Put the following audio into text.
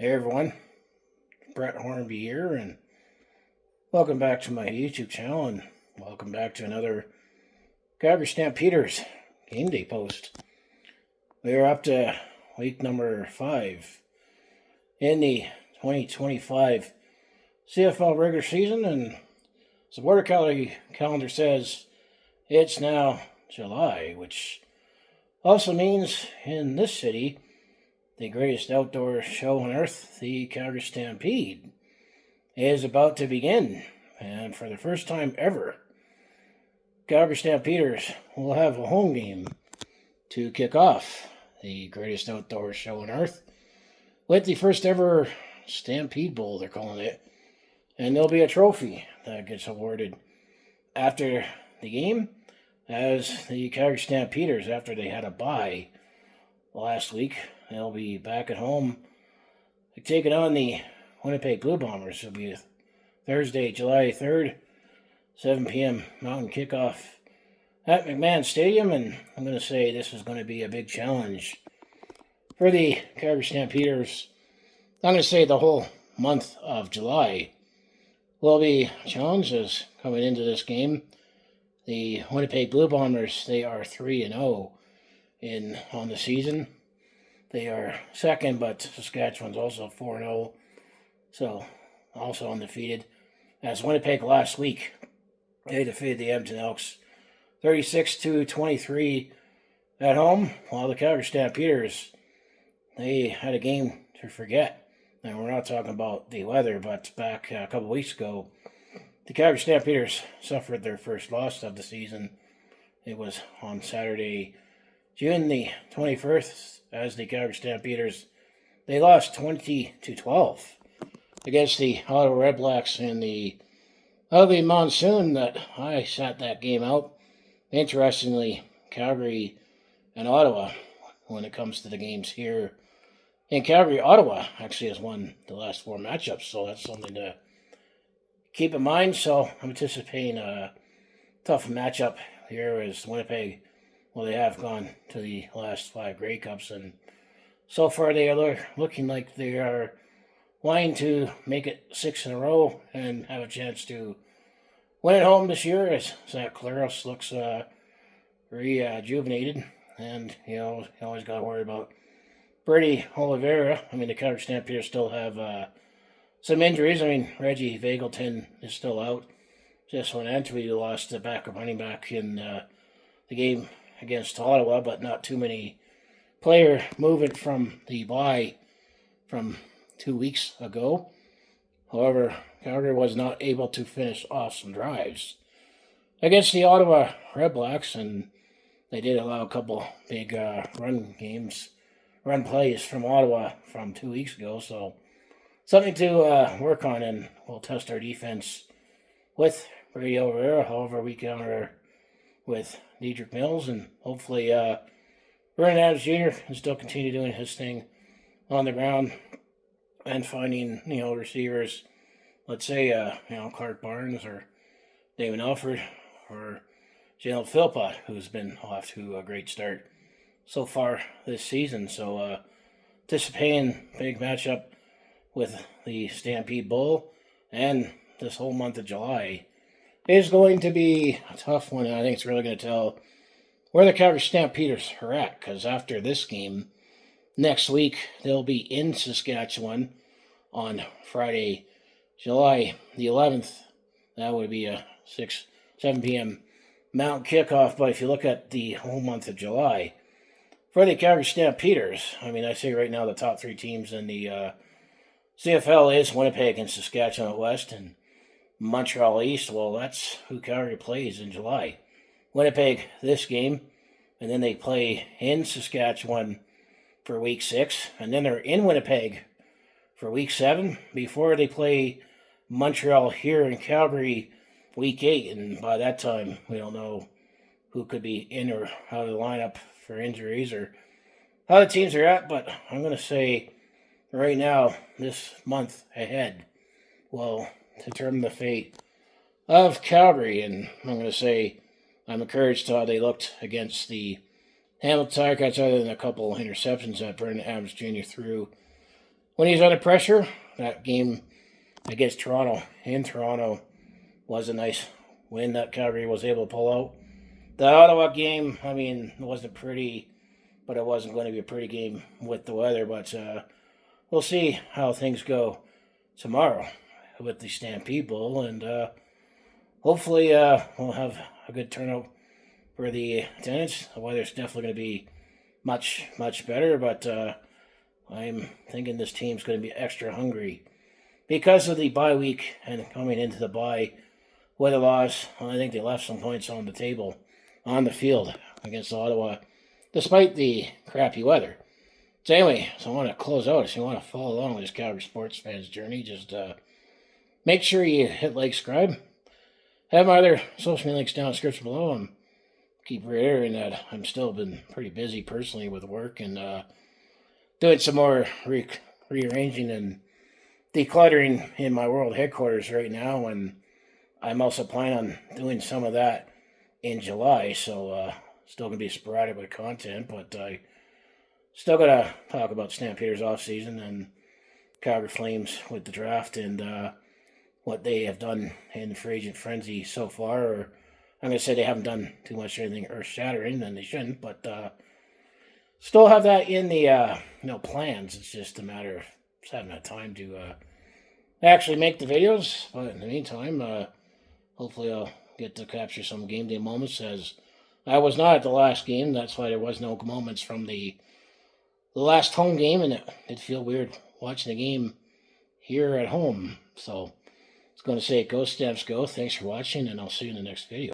Hey everyone, Brett Hornby here, and welcome back to my YouTube channel, and welcome back to another Calgary Stampeders game day post. We are up to week number 5 in the 2025 CFL regular season, and as the Border Calgary calendar says, it's now July, which also means in this city, the greatest outdoor show on earth, the Calgary Stampede, is about to begin. And for the first time ever, Calgary Stampeders will have a home game to kick off the greatest outdoor show on earth with the first ever Stampede Bowl, they're calling it. And there'll be a trophy that gets awarded after the game, as the Calgary Stampeders, after they had a bye last week, they'll be back at home taking on the Winnipeg Blue Bombers. It'll be Thursday, July 3rd, 7 p.m. Mountain kickoff at McMahon Stadium, and I'm going to say this is going to be a big challenge for the Calgary Stampeders. I'm going to say the whole month of July will be challenges coming into this game. The Winnipeg Blue Bombers, they are 3-0 on the season. They are second, but Saskatchewan's also 4-0, so also undefeated. As Winnipeg last week, they defeated the Edmonton Elks 36-23 at home, while the Calgary Stampeders, they had a game to forget. And we're not talking about the weather, but back a couple weeks ago, the Calgary Stampeders suffered their first loss of the season. It was on Saturday, June the 21st, as the Calgary Stampeders, they lost 20-12 against the Ottawa RedBlacks in the ugly monsoon that I sat that game out. Interestingly, Calgary and Ottawa, when it comes to the games here in Calgary, Ottawa actually has won the last 4 matchups, so that's something to keep in mind. So I'm anticipating a tough matchup here as Winnipeg, well, they have gone to the last 5 Grey Cups, and so far they are looking like they are wanting to make it 6 in a row and have a chance to win at home this year, as Zach Claros looks rejuvenated, and you always got to worry about Brady Oliveira. I mean, the Calgary Stampeders still have some injuries. I mean, Reggie Vagleton is still out. Just when Antwi lost the backup running back in the game against Ottawa, but not too many player movement from the bye from 2 weeks ago. However, Calgary was not able to finish off some drives against the Ottawa RedBlacks, and they did allow a couple big run plays from Ottawa from 2 weeks ago. So something to work on, and we'll test our defense with Brady Oliveira. However, we counter with Dedrick Mills, and hopefully Vernon Adams Jr. can still continue doing his thing on the ground and finding receivers. Let's say Clark Barnes or David Alford or Jalen Philpott, who's been off to a great start so far this season. So anticipating big matchup with the Stampede Bowl, and this whole month of July is going to be a tough one. I think it's really going to tell where the Calgary Stampeders are at, because after this game, next week, they'll be in Saskatchewan on Friday, July the 11th. That would be a 7 p.m. Mountain kickoff. But if you look at the whole month of July, for the Calgary Stampeders, I mean, I say right now the top 3 teams in the CFL is Winnipeg and Saskatchewan at West, and Montreal East. Well, that's who Calgary plays in July. Winnipeg this game, and then they play in Saskatchewan for week 6, and then they're in Winnipeg for week 7 before they play Montreal here in Calgary week 8, and by that time we don't know who could be in or out of the lineup for injuries or how the teams are at. But I'm going to say right now, this month ahead will determine the fate of Calgary, and I'm going to say I'm encouraged how they looked against the Hamilton Ticats, other than a couple interceptions that Vernon Adams Jr. threw when he's under pressure, that game against Toronto in Toronto was a nice win that Calgary was able to pull out. The Ottawa game, I mean, it wasn't pretty, but it wasn't going to be a pretty game with the weather. But we'll see how things go tomorrow with the Stampede Bowl, and hopefully we'll have a good turnout for the attendance. The weather's definitely going to be much, much better, but I'm thinking this team's going to be extra hungry because of the bye week and coming into the bye with a loss. I think they left some points on the table, on the field against Ottawa, despite the crappy weather. So anyway, I want to close out. If you want to follow along with this Calgary sports fans journey, just make sure you hit like, subscribe. Have my other social media links down in the description below, and keep reiterating that I'm still been pretty busy personally with work and doing some more rearranging and decluttering in my world headquarters right now, and I'm also planning on doing some of that in July, so still going to be sporadic with content, but I still got to talk about Stampeders off-season and Calgary Flames with the draft and what they have done in the free agent frenzy so far. Or I'm going to say they haven't done too much or anything earth-shattering, and they shouldn't, but still have that in the plans. It's just a matter of just having that time to actually make the videos. But in the meantime, hopefully I'll get to capture some game day moments, as I was not at the last game. That's why there was no moments from the last home game, and it'd feel weird watching the game here at home. So I was going to say, go Stamps, go. Thanks for watching, and I'll see you in the next video.